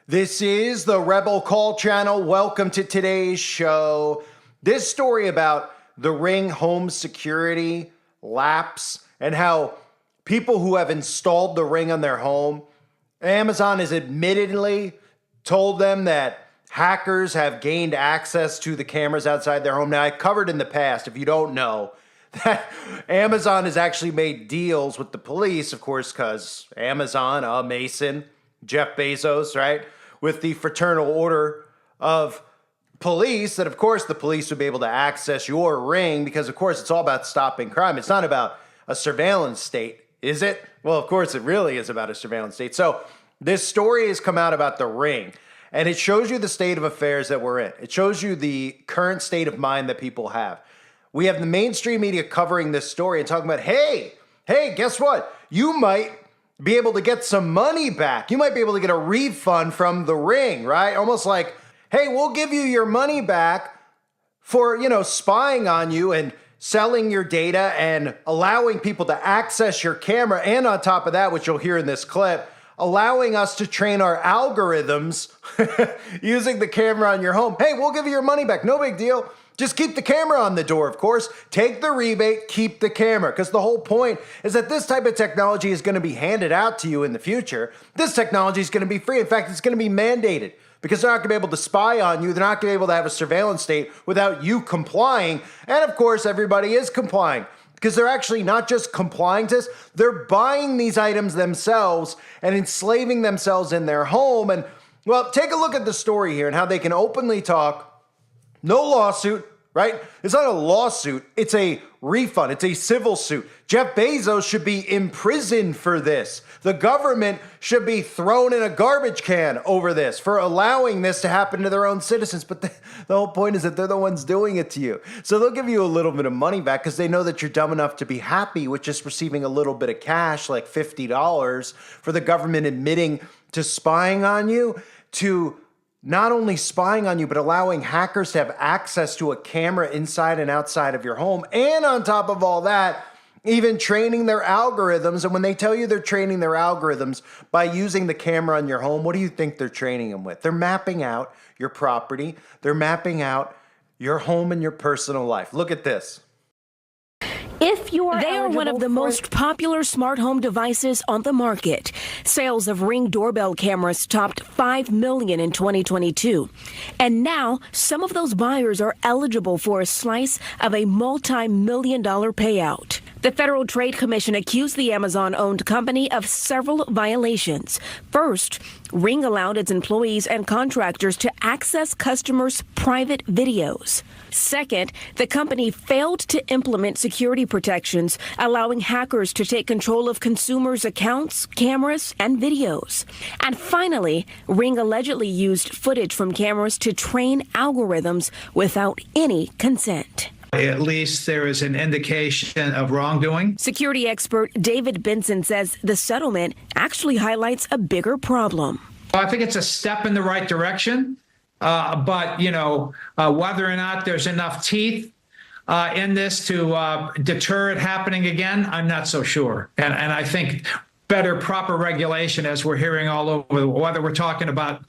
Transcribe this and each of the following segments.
This is the Rebel Call channel. Welcome to today's show. This story about the Ring home security lapse and how people who have installed the Ring on their home, Amazon has admittedly told them that hackers have gained access to the cameras outside their home. Now, I covered in the past, if you don't know, that Amazon has actually made deals with the police, of course, because Amazon, a Mason, Jeff Bezos, right? With the fraternal order of police, that of course the police would be able to access your Ring because of course it's all about stopping crime. It's not about a surveillance state, is it? Well, of course it really is about a surveillance state. So this story has come out about the Ring, and it shows you the state of affairs that we're in. It shows you the current state of mind that people have. We have the mainstream media covering this story and talking about, hey, guess what? You might be able to get some money back. You might be able to get a refund from the Ring, right? Almost like, hey, we'll give you your money back for, spying on you and selling your data and allowing people to access your camera. And on top of that, which you'll hear in this clip, allowing us to train our algorithms using the camera on your home. Hey, we'll give you your money back. No big deal. Just keep the camera on the door, of course. Take the rebate, keep the camera. Because the whole point is that this type of technology is going to be handed out to you in the future. This technology is going to be free. In fact, it's going to be mandated because they're not going to be able to spy on you. They're not going to be able to have a surveillance state without you complying. And of course, everybody is complying because they're actually not just complying to this. They're buying these items themselves and enslaving themselves in their home. And well, take a look at the story here and how they can openly talk. No lawsuit, right? It's not a lawsuit. It's a refund. It's a civil suit. Jeff Bezos should be imprisoned for this. The government should be thrown in a garbage can over this for allowing this to happen to their own citizens. But the whole point is that they're the ones doing it to you. So they'll give you a little bit of money back because they know that you're dumb enough to be happy with just receiving a little bit of cash, like $50, for the government admitting to spying on you, to not only spying on you, but allowing hackers to have access to a camera inside and outside of your home. And on top of all that, even training their algorithms. And when they tell you they're training their algorithms by using the camera on your home, what do you think they're training them with? They're mapping out your property. They're mapping out your home and your personal life. Look at this. They are one of the most popular smart home devices on the market. Sales of Ring doorbell cameras topped 5 million in 2022. And now some of those buyers are eligible for a slice of a multi-million-dollar payout. The Federal Trade Commission accused the Amazon-owned company of several violations. First, Ring allowed its employees and contractors to access customers' private videos. Second, the company failed to implement security protections, allowing hackers to take control of consumers' accounts, cameras, and videos. And finally, Ring allegedly used footage from cameras to train algorithms without any consent. At least there is an indication of wrongdoing. Security expert David Benson says the settlement actually highlights a bigger problem. I think it's a step in the right direction, but whether or not there's enough teeth in this to deter it happening again, I'm not so sure. And I think better, proper regulation, as we're hearing all over, whether we're talking about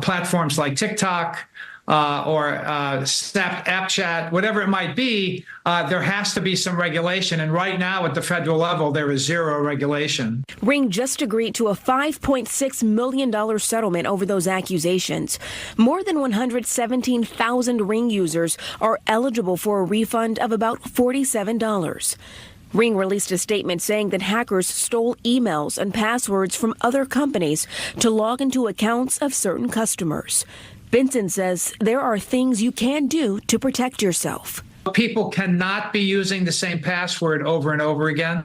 platforms like TikTok, or Snapchat, whatever it might be, there has to be some regulation. And right now at the federal level, there is zero regulation. Ring just agreed to a $5.6 million settlement over those accusations. More than 117,000 Ring users are eligible for a refund of about $47. Ring released a statement saying that hackers stole emails and passwords from other companies to log into accounts of certain customers. Benson says there are things you can do to protect yourself. People cannot be using the same password over and over again.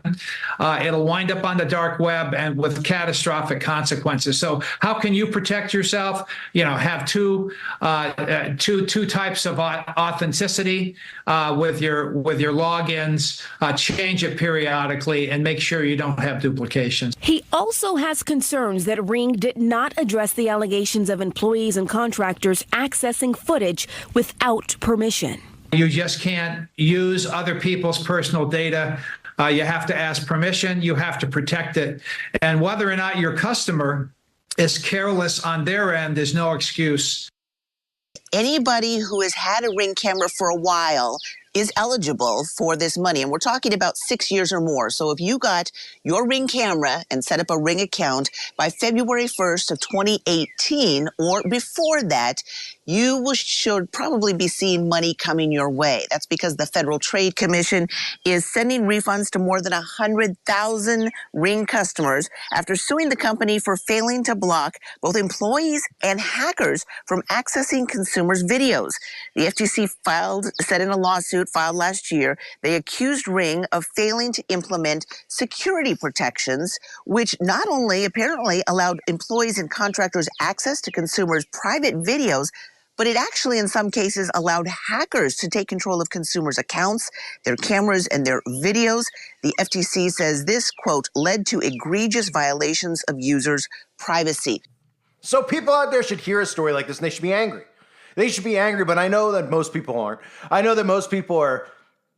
It'll wind up on the dark web and with catastrophic consequences. So how can you protect yourself? Have two types of authenticity with your logins. Change it periodically and make sure you don't have duplications. He also has concerns that Ring did not address the allegations of employees and contractors accessing footage without permission. You just can't use other people's personal data. You have to ask permission. You have to protect it. And whether or not your customer is careless on their end, there's no excuse. Anybody who has had a Ring camera for a while is eligible for this money. And we're talking about 6 years or more. So if you got your Ring camera and set up a Ring account by February 1st of 2018 or before that, you should probably be seeing money coming your way. That's because the Federal Trade Commission is sending refunds to more than 100,000 Ring customers after suing the company for failing to block both employees and hackers from accessing consumers' videos. The FTC said in a lawsuit filed last year, they accused Ring of failing to implement security protections, which not only apparently allowed employees and contractors access to consumers' private videos, but it actually, in some cases, allowed hackers to take control of consumers' accounts, their cameras, and their videos. The FTC says this, quote, led to egregious violations of users' privacy. So people out there should hear a story like this and they should be angry. They should be angry, but I know that most people aren't. I know that most people are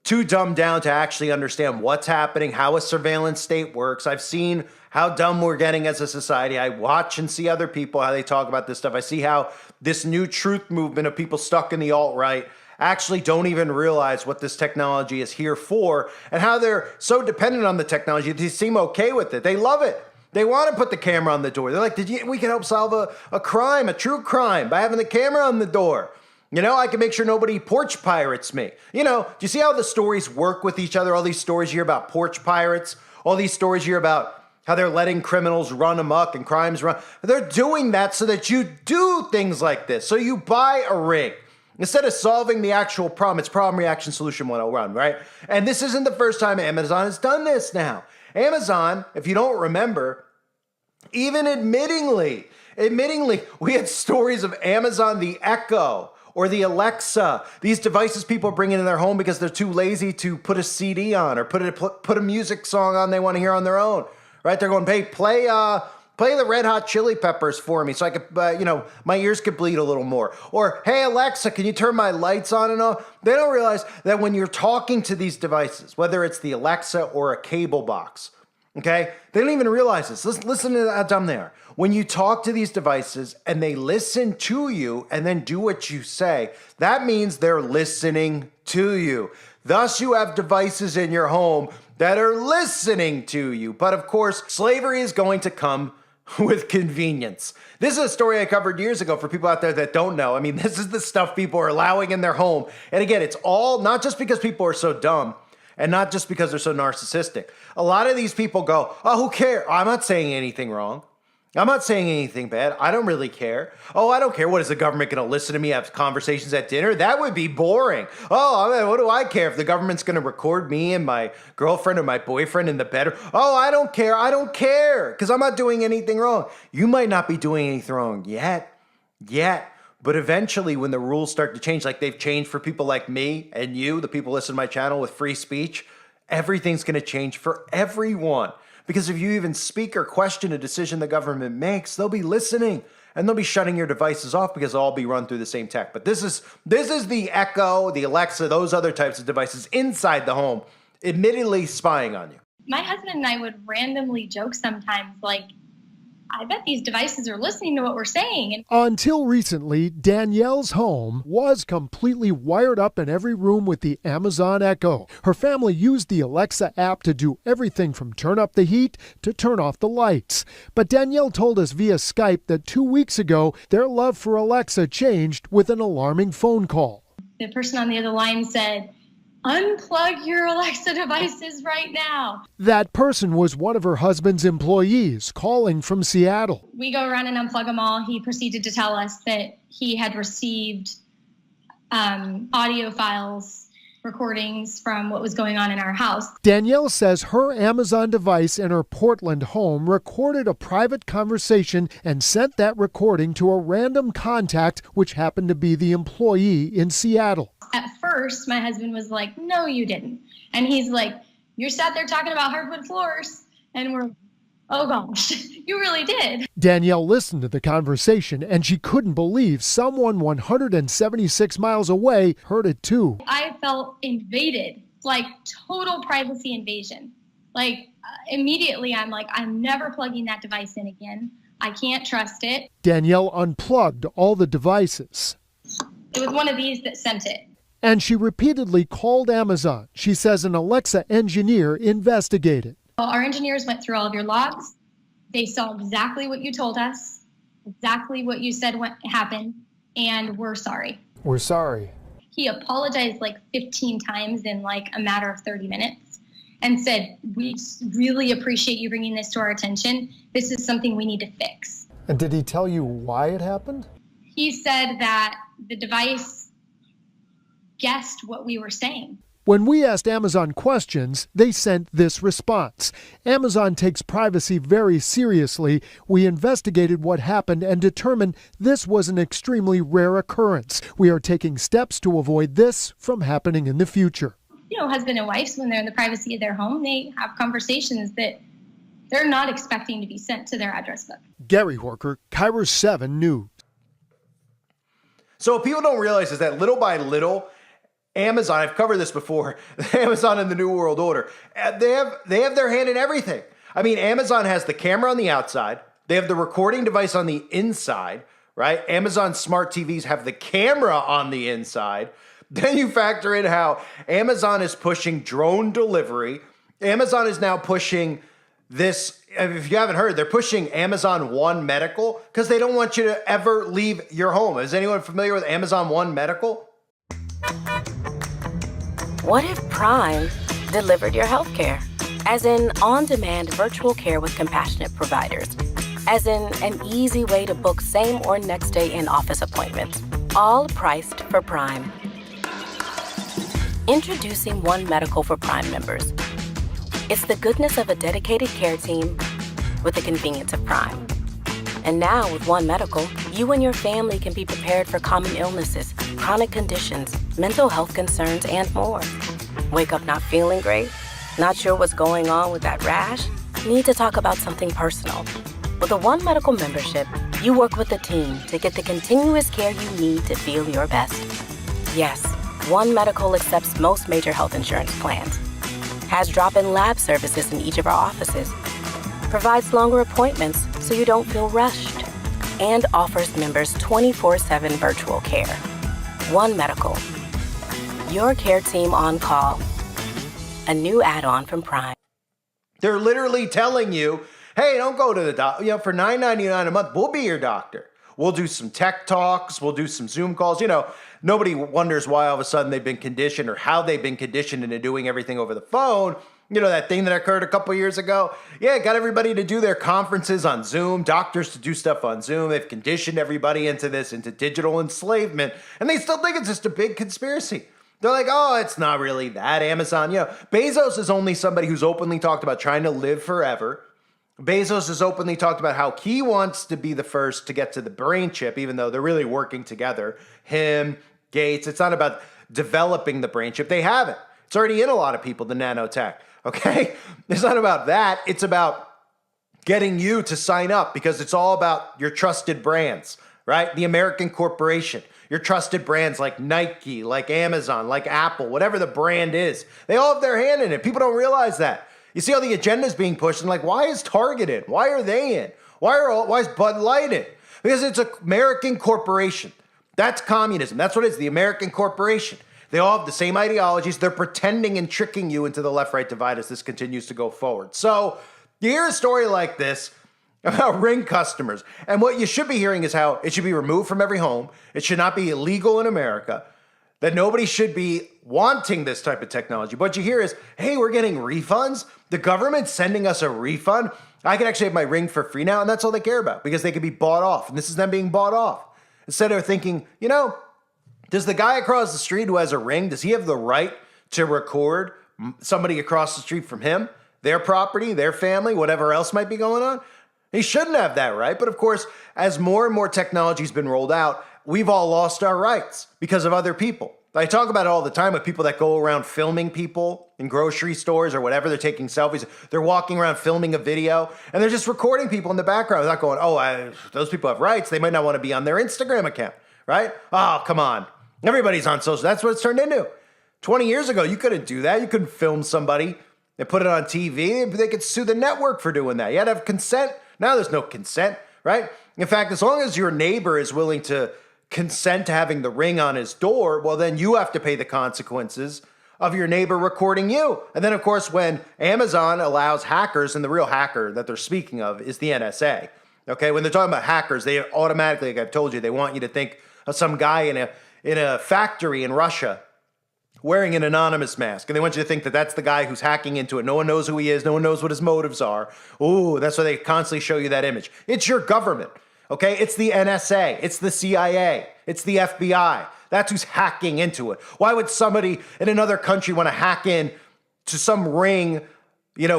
too dumbed down to actually understand what's happening, how a surveillance state works. I've seen how dumb we're getting as a society. I watch and see other people, how they talk about this stuff. I see how this new truth movement of people stuck in the alt-right actually don't even realize what this technology is here for and how they're so dependent on the technology. They seem okay with it. They love it. They want to put the camera on the door. They're like, we can help solve a crime, a true crime, by having the camera on the door. You know, I can make sure nobody porch pirates me. You know, do you see how the stories work with each other? All these stories you hear about porch pirates, all these stories you hear about how they're letting criminals run amok and crimes run. They're doing that so that you do things like this. So you buy a Ring. Instead of solving the actual problem, it's problem, reaction, solution 101, right? And this isn't the first time Amazon has done this now. Amazon, if you don't remember, even admittingly, we had stories of Amazon, the Echo, or the Alexa, these devices people bring into their home because they're too lazy to put a CD on or put a music song on they want to hear on their own, right? They're going, hey, play the Red Hot Chili Peppers for me so I could, my ears could bleed a little more. Or, hey, Alexa, can you turn my lights on and off? They don't realize that when you're talking to these devices, whether it's the Alexa or a cable box, okay, they don't even realize this. Listen to how dumb they are. When you talk to these devices and they listen to you and then do what you say, that means they're listening to you. Thus, you have devices in your home that are listening to you. But of course, slavery is going to come with convenience. This is a story I covered years ago for people out there that don't know. I mean, this is the stuff people are allowing in their home. And again, it's all not just because people are so dumb and not just because they're so narcissistic. A lot of these people go, oh, who cares? I'm not saying anything wrong. I'm not saying anything bad. I don't really care. Oh, I don't care. What, is the government going to listen to me have conversations at dinner? That would be boring. Oh, I mean, what do I care if the government's going to record me and my girlfriend or my boyfriend in the bedroom? Oh, I don't care. I don't care because I'm not doing anything wrong. You might not be doing anything wrong yet. But eventually when the rules start to change, like they've changed for people like me and you, the people listen to my channel with free speech, everything's going to change for everyone. Because if you even speak or question a decision the government makes, they'll be listening and they'll be shutting your devices off because they'll all be run through the same tech. But this is the Echo, the Alexa, those other types of devices inside the home, admittedly spying on you. My husband and I would randomly joke sometimes, like, I bet these devices are listening to what we're saying. Until recently, Danielle's home was completely wired up in every room with the Amazon Echo. Her family used the Alexa app to do everything from turn up the heat to turn off the lights. But Danielle told us via Skype that 2 weeks ago, their love for Alexa changed with an alarming phone call. The person on the other line said, unplug your Alexa devices right now. That person was one of her husband's employees calling from Seattle. We go around and unplug them all. He proceeded to tell us that he had received audio files, recordings from what was going on in our house. Danielle says her Amazon device in her Portland home recorded a private conversation and sent that recording to a random contact, which happened to be the employee in Seattle. At first, my husband was like, no, you didn't. And he's like, you're sat there talking about hardwood floors. And we're, oh gosh, you really did. Danielle listened to the conversation and she couldn't believe someone 176 miles away heard it too. I felt invaded, like total privacy invasion. Like immediately I'm like, I'm never plugging that device in again. I can't trust it. Danielle unplugged all the devices. It was one of these that sent it. And she repeatedly called Amazon. She says an Alexa engineer investigated. Well, our engineers went through all of your logs. They saw exactly what you told us, exactly what you said happened, and we're sorry. We're sorry. He apologized like 15 times in like a matter of 30 minutes and said, we really appreciate you bringing this to our attention. This is something we need to fix. And did he tell you why it happened? He said that the device guessed what we were saying. When we asked Amazon questions, they sent this response. Amazon takes privacy very seriously. We investigated what happened and determined this was an extremely rare occurrence. We are taking steps to avoid this from happening in the future. You know, husband and wife, when they're in the privacy of their home, they have conversations that they're not expecting to be sent to their address book. Gary Horker, Kairos 7 News. So what people don't realize is that little by little, Amazon, I've covered this before, Amazon and the New World Order, they have their hand in everything. I mean, Amazon has the camera on the outside. They have the recording device on the inside, right? Amazon smart TVs have the camera on the inside. Then you factor in how Amazon is pushing drone delivery. Amazon is now pushing this, if you haven't heard, they're pushing Amazon One Medical because they don't want you to ever leave your home. Is anyone familiar with Amazon One Medical? What if Prime delivered your healthcare? As in on-demand virtual care with compassionate providers. As in an easy way to book same or next day in-office appointments. All priced for Prime. Introducing One Medical for Prime members. It's the goodness of a dedicated care team with the convenience of Prime. And now with One Medical, you and your family can be prepared for common illnesses, chronic conditions, mental health concerns, and more. Wake up not feeling great? Not sure what's going on with that rash? Need to talk about something personal? With a One Medical membership, you work with a team to get the continuous care you need to feel your best. Yes, One Medical accepts most major health insurance plans. Has drop-in lab services in each of our offices. Provides longer appointments so you don't feel rushed. And offers members 24/7 virtual care. One Medical. Your care team on call. A new add-on from Prime. They're literally telling you, hey, don't go to the doctor. You know, for $9.99 a month, we'll be your doctor. We'll do some tech talks. We'll do some Zoom calls. You know, nobody wonders why all of a sudden they've been conditioned or how they've been conditioned into doing everything over the phone. You know, that thing that occurred a couple years ago? Yeah, got everybody to do their conferences on Zoom, doctors to do stuff on Zoom. They've conditioned everybody into this, into digital enslavement. And they still think it's just a big conspiracy. They're like, oh, it's not really that. Amazon, you know, Bezos is only somebody who's openly talked about trying to live forever. Bezos has openly talked about how he wants to be the first to get to the brain chip, even though they're really working together. Him, Gates, it's not about developing the brain chip. They have it. It's already in a lot of people, the nanotech, okay? It's not about that. It's about getting you to sign up because it's all about your trusted brands, right? The American corporation. Your trusted brands like Nike, like Amazon, like Apple, whatever the brand is. They all have their hand in it. People don't realize that. You see all the agendas being pushed and like, why is Target in? Why are they in? Why is Bud Light in? Because it's an American corporation. That's communism. That's what it is, the American corporation. They all have the same ideologies. They're pretending and tricking you into the left-right divide as this continues to go forward. So you hear a story like this about Ring customers. And what you should be hearing is how it should be removed from every home. It should not be illegal in America. That nobody should be wanting this type of technology. What you hear is, hey, we're getting refunds. The government's sending us a refund. I can actually have my Ring for free now. And that's all they care about because they can be bought off. And this is them being bought off. Instead of thinking, you know, does the guy across the street who has a Ring, does he have the right to record somebody across the street from him, their property, their family, whatever else might be going on? He shouldn't have that right. But of course, as more and more technology has been rolled out, we've all lost our rights because of other people. I talk about it all the time with people that go around filming people in grocery stores or whatever. They're taking selfies. They're walking around filming a video and they're just recording people in the background without going, oh, those people have rights. They might not want to be on their Instagram account, right? Oh, come on. Everybody's on social. That's what it's turned into. 20 years ago, you couldn't do that. You couldn't film somebody and put it on TV. They could sue the network for doing that. You had to have consent. Now there's no consent. right? In fact, as long as your neighbor is willing to consent to having the Ring on his door, well, then you have to pay the consequences of your neighbor recording you. And then, of course, when Amazon allows hackers, and the real hacker that they're speaking of is the NSA, okay? When they're talking about hackers, they automatically, like I've told you, they want you to think of some guy in a factory in Russia wearing an anonymous mask. And they want you to think that that's the guy who's hacking into it. No one knows who he is. No one knows what his motives are. Ooh, that's why they constantly show you that image. It's your government, okay? It's the NSA. It's the CIA. It's the FBI. That's who's hacking into it. Why would somebody in another country want to hack in to some Ring,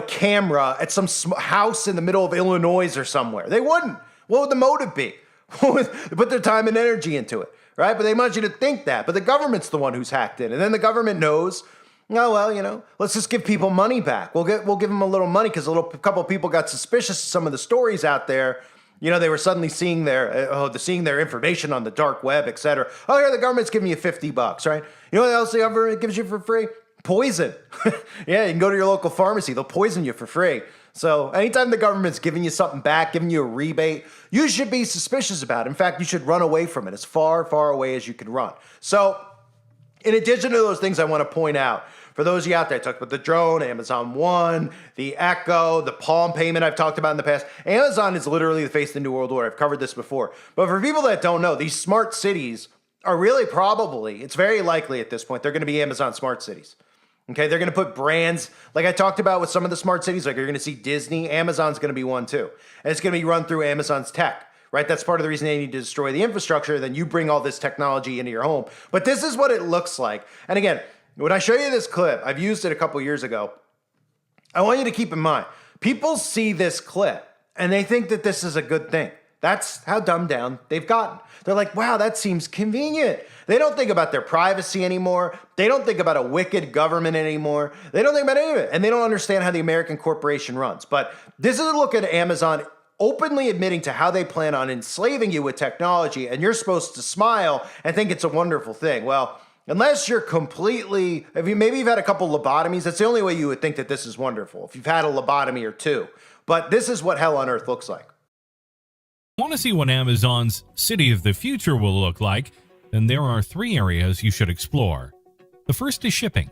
camera at some house in the middle of Illinois or somewhere? They wouldn't. What would the motive be? They put their time and energy into it. Right? But they want you to think that. But the government's the one who's hacked in. And then the government knows, let's just give people money back. We'll give them a little money because a couple of people got suspicious of some of the stories out there. They were suddenly seeing their information on the dark web, et cetera. Oh, yeah, the government's giving you $50, right? You know what else the government gives you for free? Poison. Yeah, you can go to your local pharmacy. They'll poison you for free. So anytime the government's giving you something back, giving you a rebate, you should be suspicious about it. In fact, you should run away from it as far, far away as you can run. So in addition to those things I want to point out, for those of you out there, I talked about the drone, Amazon One, the Echo, the Palm payment I've talked about in the past. Amazon is literally the face of the New World Order. I've covered this before. But for people that don't know, these smart cities are really it's very likely at this point, they're going to be Amazon smart cities. Okay, they're going to put brands, like I talked about with some of the smart cities, like you're going to see Disney. Amazon's going to be one too. And it's going to be run through Amazon's tech, right? That's part of the reason they need to destroy the infrastructure. Then you bring all this technology into your home. But this is what it looks like. And again, when I show you this clip, I've used it a couple years ago. I want you to keep in mind, people see this clip and they think that this is a good thing. That's how dumbed down they've gotten. They're like, wow, that seems convenient. They don't think about their privacy anymore. They don't think about a wicked government anymore. They don't think about any of it. And they don't understand how the American corporation runs. But this is a look at Amazon openly admitting to how they plan on enslaving you with technology. And you're supposed to smile and think it's a wonderful thing. Well, unless you're maybe you've had a couple lobotomies, that's the only way you would think that this is wonderful. If you've had a lobotomy or two. But this is what hell on earth looks like. Want to see what Amazon's City of the Future will look like? Then there are 3 areas you should explore. The first is shipping.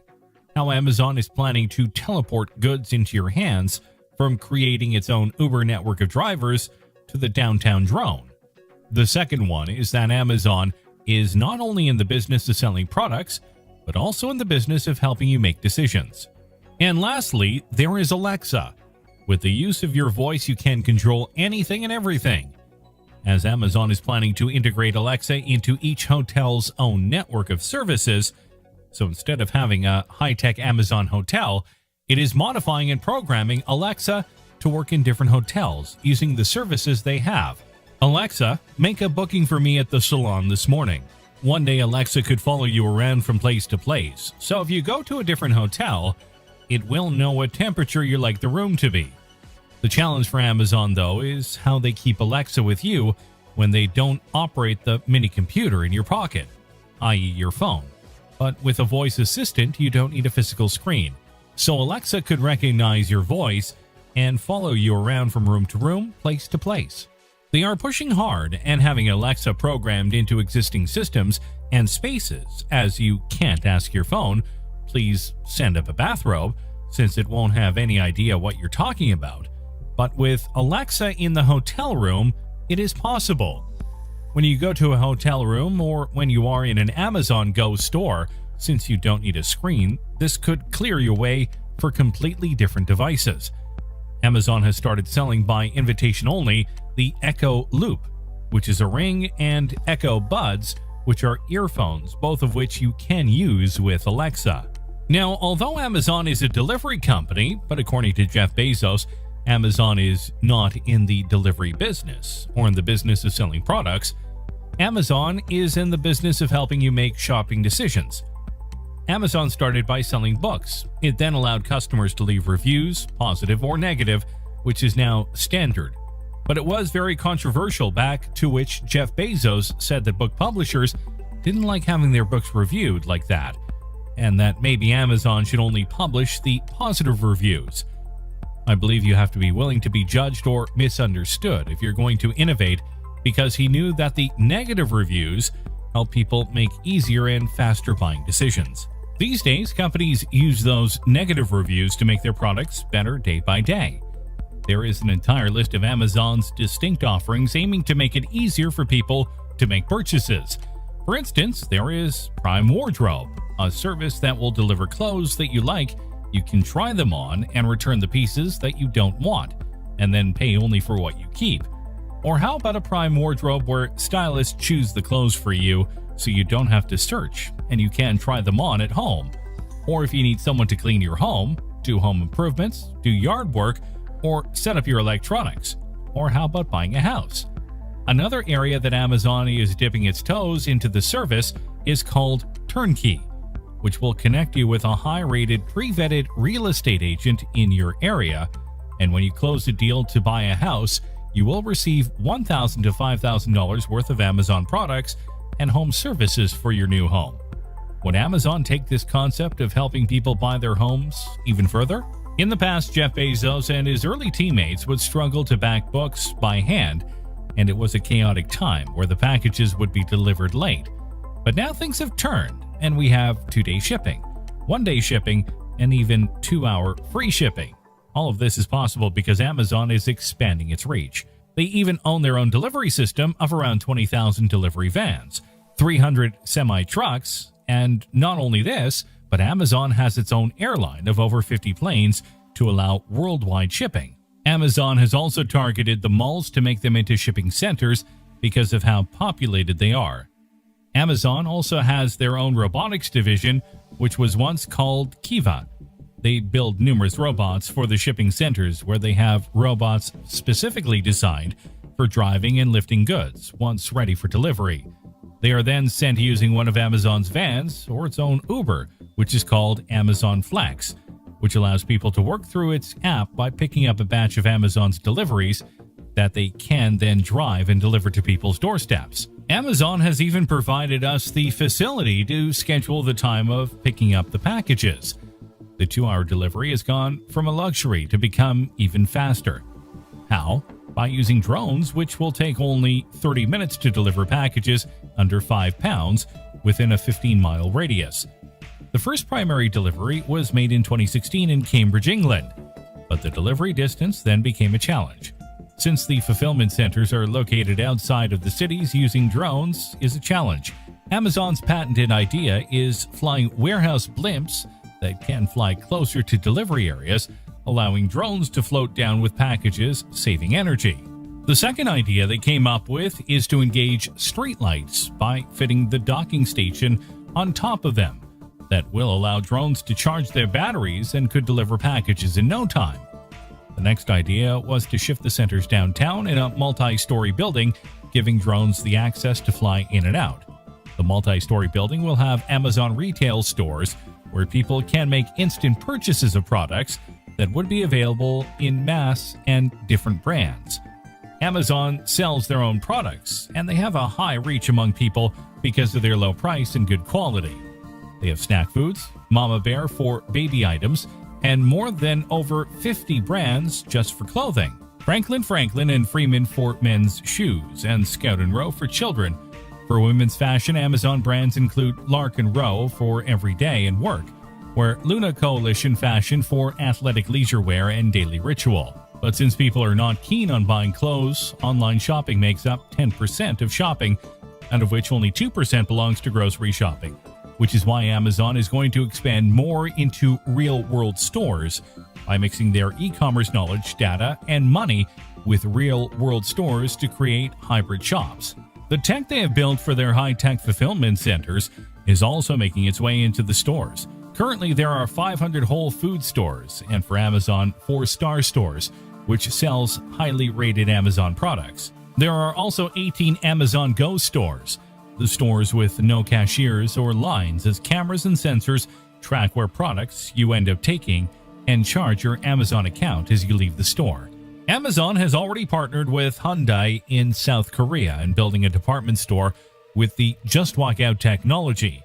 How Amazon is planning to teleport goods into your hands, from creating its own Uber network of drivers to the downtown drone. The second one is that Amazon is not only in the business of selling products, but also in the business of helping you make decisions. And lastly, there is Alexa. With the use of your voice, you can control anything and everything. As Amazon is planning to integrate Alexa into each hotel's own network of services, so instead of having a high-tech Amazon hotel, it is modifying and programming Alexa to work in different hotels using the services they have. Alexa, make a booking for me at the salon this morning. One day Alexa could follow you around from place to place, so if you go to a different hotel, it will know what temperature you like the room to be. The challenge for Amazon, though, is how they keep Alexa with you when they don't operate the mini computer in your pocket, i.e. your phone. But with a voice assistant, you don't need a physical screen. So Alexa could recognize your voice and follow you around from room to room, place to place. They are pushing hard and having Alexa programmed into existing systems and spaces, as you can't ask your phone, please send up a bathrobe, since it won't have any idea what you're talking about. But with Alexa in the hotel room, it is possible. When you go to a hotel room or when you are in an Amazon Go store, since you don't need a screen, this could clear your way for completely different devices. Amazon has started selling by invitation only the Echo Loop, which is a Ring, and Echo Buds, which are earphones, both of which you can use with Alexa. Now, although Amazon is a delivery company, but according to Jeff Bezos, Amazon is not in the delivery business or in the business of selling products. Amazon is in the business of helping you make shopping decisions. Amazon started by selling books. It then allowed customers to leave reviews, positive or negative, which is now standard. But it was very controversial, back to which Jeff Bezos said that book publishers didn't like having their books reviewed like that, and that maybe Amazon should only publish the positive reviews. I believe you have to be willing to be judged or misunderstood if you're going to innovate, because he knew that the negative reviews help people make easier and faster buying decisions. These days, companies use those negative reviews to make their products better day by day. There is an entire list of Amazon's distinct offerings aiming to make it easier for people to make purchases. For instance, there is Prime Wardrobe, a service that will deliver clothes that you like. You can try them on and return the pieces that you don't want, and then pay only for what you keep. Or how about a Prime Wardrobe where stylists choose the clothes for you so you don't have to search and you can try them on at home? Or if you need someone to clean your home, do home improvements, do yard work, or set up your electronics. Or how about buying a house? Another area that Amazon is dipping its toes into the service is called Turnkey, which will connect you with a high-rated, pre-vetted real estate agent in your area. And when you close a deal to buy a house, you will receive $1,000 to $5,000 worth of Amazon products and home services for your new home. Would Amazon take this concept of helping people buy their homes even further? In the past, Jeff Bezos and his early teammates would struggle to back books by hand, and it was a chaotic time where the packages would be delivered late. But now things have turned, and we have 2-day shipping, 1-day shipping, and even 2-hour free shipping. All of this is possible because Amazon is expanding its reach. They even own their own delivery system of around 20,000 delivery vans, 300 semi-trucks, and not only this, but Amazon has its own airline of over 50 planes to allow worldwide shipping. Amazon has also targeted the malls to make them into shipping centers because of how populated they are. Amazon also has their own robotics division, which was once called Kiva. They build numerous robots for the shipping centers where they have robots specifically designed for driving and lifting goods once ready for delivery. They are then sent using one of Amazon's vans or its own Uber, which is called Amazon Flex, which allows people to work through its app by picking up a batch of Amazon's deliveries that they can then drive and deliver to people's doorsteps. Amazon has even provided us the facility to schedule the time of picking up the packages. The 2-hour delivery has gone from a luxury to become even faster. How? By using drones, which will take only 30 minutes to deliver packages under 5 pounds within a 15-mile radius. The first primary delivery was made in 2016 in Cambridge, England, but the delivery distance then became a challenge. Since the fulfillment centers are located outside of the cities, using drones is a challenge. Amazon's patented idea is flying warehouse blimps that can fly closer to delivery areas, allowing drones to float down with packages, saving energy. The second idea they came up with is to engage streetlights by fitting the docking station on top of them. That will allow drones to charge their batteries and could deliver packages in no time. The next idea was to shift the centers downtown in a multi-story building, giving drones the access to fly in and out. The multi-story building will have Amazon retail stores where people can make instant purchases of products that would be available in mass and different brands. Amazon sells their own products, and they have a high reach among people because of their low price and good quality. They have snack foods, Mama Bear for baby items, and more than over 50 brands just for clothing. Franklin and Freeman for men's shoes, and Scout & Row for children. For women's fashion, Amazon brands include Lark & Row for everyday and work, where Luna Coalition fashion for athletic leisure wear and daily ritual. But since people are not keen on buying clothes, online shopping makes up 10% of shopping, out of which only 2% belongs to grocery shopping, which is why Amazon is going to expand more into real-world stores by mixing their e-commerce knowledge, data, and money with real-world stores to create hybrid shops. The tech they have built for their high-tech fulfillment centers is also making its way into the stores. Currently, there are 500 Whole Food stores, and for Amazon, 4-star stores, which sells highly rated Amazon products. There are also 18 Amazon Go stores, the stores with no cashiers or lines, as cameras and sensors track where products you end up taking and charge your Amazon account as you leave the store. Amazon has already partnered with Hyundai in South Korea and building a department store with the Just Walk Out technology.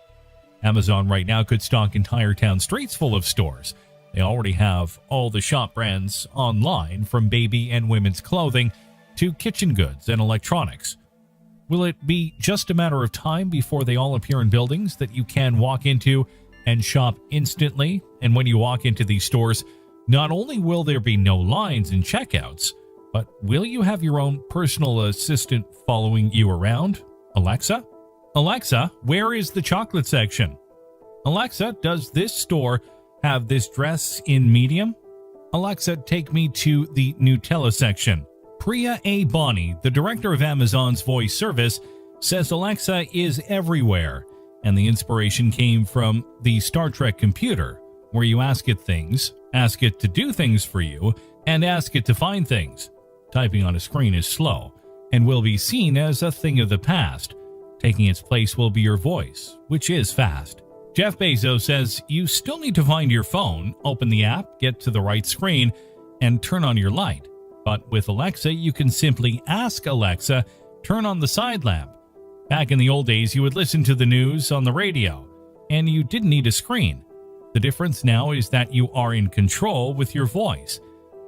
Amazon right now could stock entire town streets full of stores, They already have all the shop brands online, from baby and women's clothing to kitchen goods and electronics. Will it be just a matter of time before they all appear in buildings that you can walk into and shop instantly? And when you walk into these stores, not only will there be no lines and checkouts, but will you have your own personal assistant following you around? Alexa? Alexa, where is the chocolate section? Alexa, does this store have this dress in medium? Alexa, take me to the Nutella section. Priya A. Bonney, the director of Amazon's voice service, says Alexa is everywhere, and the inspiration came from the Star Trek computer, where you ask it things, ask it to do things for you, and ask it to find things. Typing on a screen is slow and will be seen as a thing of the past. Taking its place will be your voice, which is fast. Jeff Bezos says you still need to find your phone, open the app, get to the right screen, and turn on your light. But with Alexa, you can simply ask Alexa, turn on the side lamp. Back in the old days, you would listen to the news on the radio, and you didn't need a screen. The difference now is that you are in control with your voice,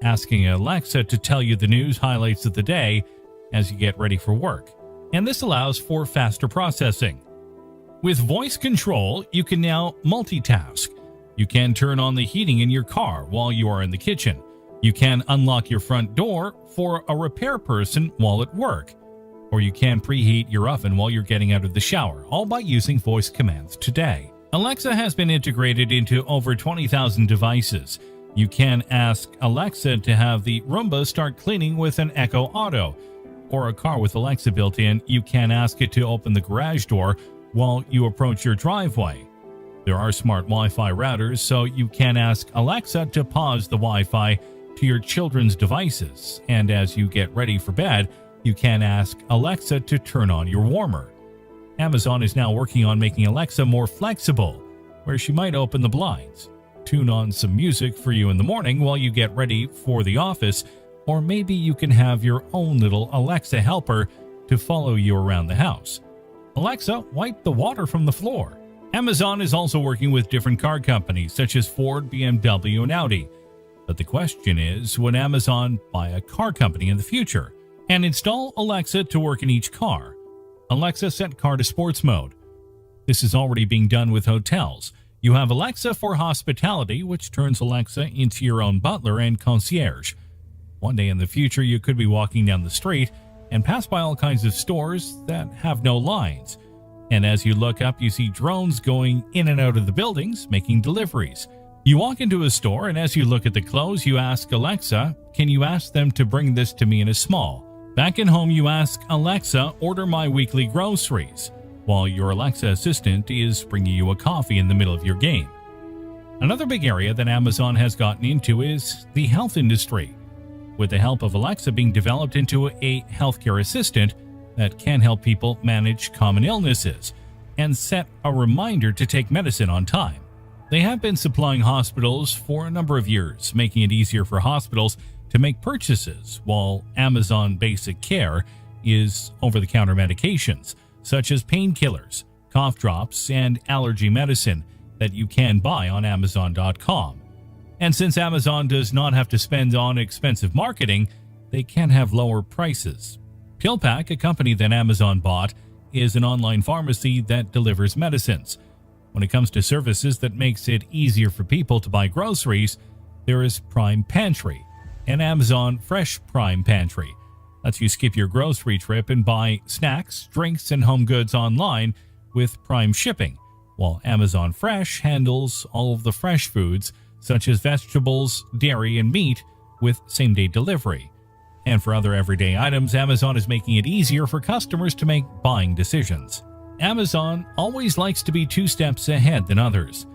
asking Alexa to tell you the news highlights of the day as you get ready for work. And this allows for faster processing. With voice control, you can now multitask. You can turn on the heating in your car while you are in the kitchen. You can unlock your front door for a repair person while at work. Or you can preheat your oven while you're getting out of the shower, all by using voice commands today. Alexa has been integrated into over 20,000 devices. You can ask Alexa to have the Roomba start cleaning with an Echo Auto. Or a car with Alexa built in, you can ask it to open the garage door while you approach your driveway. There are smart Wi-Fi routers, so you can ask Alexa to pause the Wi-Fi to your children's devices. And as you get ready for bed, you can ask Alexa to turn on your warmer. Amazon is now working on making Alexa more flexible, where she might open the blinds, tune on some music for you in the morning while you get ready for the office, or maybe you can have your own little Alexa helper to follow you around the house. Alexa, wipe the water from the floor. Amazon is also working with different car companies such as Ford, BMW, and Audi. But the question is, would Amazon buy a car company in the future and install Alexa to work in each car? Alexa, set car to sports mode. This is already being done with hotels. You have Alexa for hospitality, which turns Alexa into your own butler and concierge. One day in the future, you could be walking down the street and pass by all kinds of stores that have no lines. And as you look up, you see drones going in and out of the buildings, making deliveries. You walk into a store, and as you look at the clothes, you ask Alexa, can you ask them to bring this to me in a small? Back at home, you ask Alexa, order my weekly groceries, while your Alexa assistant is bringing you a coffee in the middle of your game. Another big area that Amazon has gotten into is the health industry, with the help of Alexa being developed into a healthcare assistant that can help people manage common illnesses and set a reminder to take medicine on time. They have been supplying hospitals for a number of years, making it easier for hospitals to make purchases, while Amazon Basic Care is over-the-counter medications, such as painkillers, cough drops, and allergy medicine that you can buy on Amazon.com. And since Amazon does not have to spend on expensive marketing, they can have lower prices. PillPack, a company that Amazon bought, is an online pharmacy that delivers medicines. When it comes to services that makes it easier for people to buy groceries, there is Prime Pantry, an Amazon Fresh Prime Pantry. Lets you skip your grocery trip and buy snacks, drinks, and home goods online with Prime shipping, while Amazon Fresh handles all of the fresh foods such as vegetables, dairy, and meat with same-day delivery. And for other everyday items, Amazon is making it easier for customers to make buying decisions. Amazon always likes to be 2 steps ahead than others.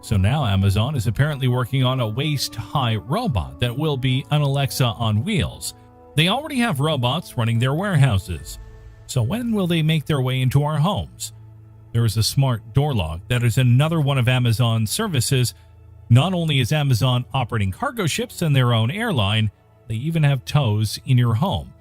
So now Amazon is apparently working on a waist-high robot that will be an Alexa on wheels. They already have robots running their warehouses. So when will they make their way into our homes? There is a smart door lock that is another one of Amazon's services. Not only is Amazon operating cargo ships and their own airline, they even have tows in your home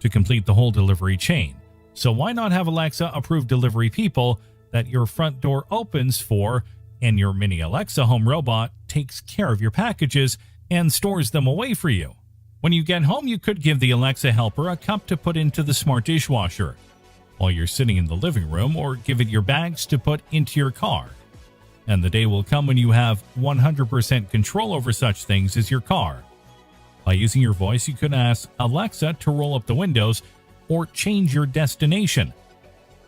to complete the whole delivery chain. So why not have Alexa approve delivery people that your front door opens for, and your mini Alexa home robot takes care of your packages and stores them away for you. When you get home, you could give the Alexa helper a cup to put into the smart dishwasher while you're sitting in the living room, or give it your bags to put into your car. And the day will come when you have 100% control over such things as your car. By using your voice, you could ask Alexa to roll up the windows or change your destination.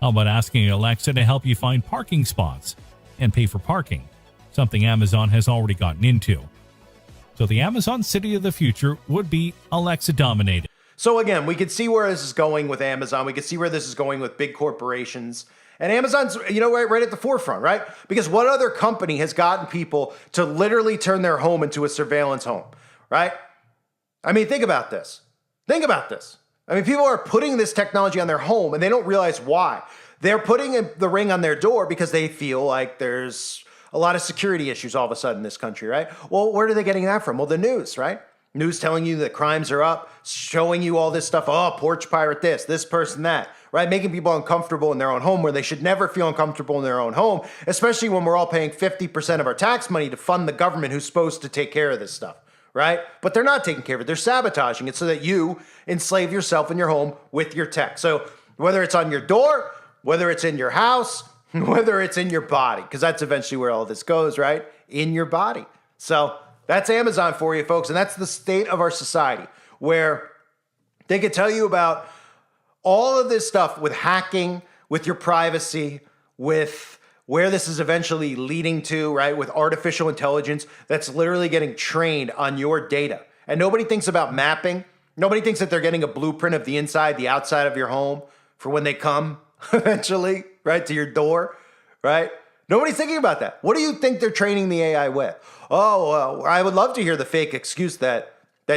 How about asking Alexa to help you find parking spots and pay for parking, something Amazon has already gotten into. So the Amazon city of the future would be Alexa dominated. So again, we could see where this is going with Amazon. We could see where this is going with big corporations. And Amazon's, right at the forefront, right? Because what other company has gotten people to literally turn their home into a surveillance home, right? I mean, think about this. Think about this. I mean, people are putting this technology on their home and they don't realize why. They're putting the Ring on their door because they feel like there's a lot of security issues all of a sudden in this country, right? Well, where are they getting that from? Well, the news, right? News telling you that crimes are up, showing you all this stuff. Oh, porch pirate this person that, right? Making people uncomfortable in their own home where they should never feel uncomfortable in their own home, especially when we're all paying 50% of our tax money to fund the government who's supposed to take care of this stuff, right? But they're not taking care of it. They're sabotaging it so that you enslave yourself in your home with your tech. So whether it's on your door, whether it's in your house, whether it's in your body, because that's eventually where all this goes, right? In your body. So that's Amazon for you, folks. And that's the state of our society, where they could tell you about all of this stuff with hacking, with your privacy, with where this is eventually leading to, right? With artificial intelligence that's literally getting trained on your data. And nobody thinks about mapping. Nobody thinks that they're getting a blueprint of the inside, the outside of your home for when they come eventually, right, to your door, right? Nobody's thinking about that. What do you think they're training the AI with? Oh, I would love to hear the fake excuse that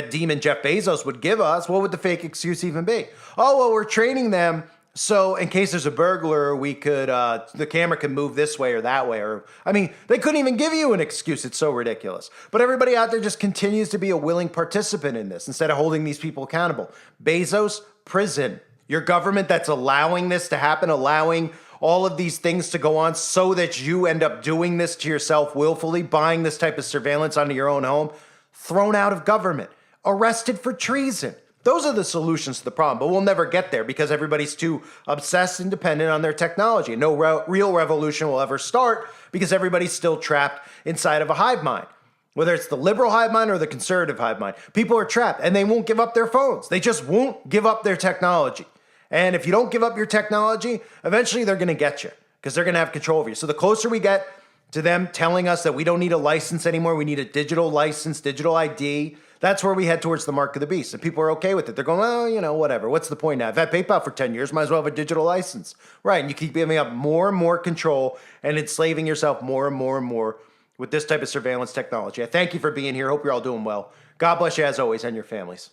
demon Jeff Bezos would give us. What would the fake excuse even be? Oh, well, we're training them so in case there's a burglar, we could, the camera can move this way or that way. Or, I mean, they couldn't even give you an excuse. It's so ridiculous. But everybody out there just continues to be a willing participant in this instead of holding these people accountable. Bezos, prison. Your government that's allowing this to happen, allowing all of these things to go on so that you end up doing this to yourself willfully, buying this type of surveillance onto your own home, thrown out of government, arrested for treason. Those are the solutions to the problem, but we'll never get there because everybody's too obsessed and dependent on their technology. No real revolution will ever start because everybody's still trapped inside of a hive mind. Whether it's the liberal hive mind or the conservative hive mind, people are trapped and they won't give up their phones. They just won't give up their technology. And if you don't give up your technology, eventually they're going to get you because they're going to have control over you. So the closer we get to them telling us that we don't need a license anymore, we need a digital license, digital ID, that's where we head towards the mark of the beast. And people are okay with it. They're going, well, whatever. What's the point now? I've had PayPal for 10 years. Might as well have a digital license. Right. And you keep giving up more and more control and enslaving yourself more and more and more with this type of surveillance technology. I thank you for being here. Hope you're all doing well. God bless you as always and your families.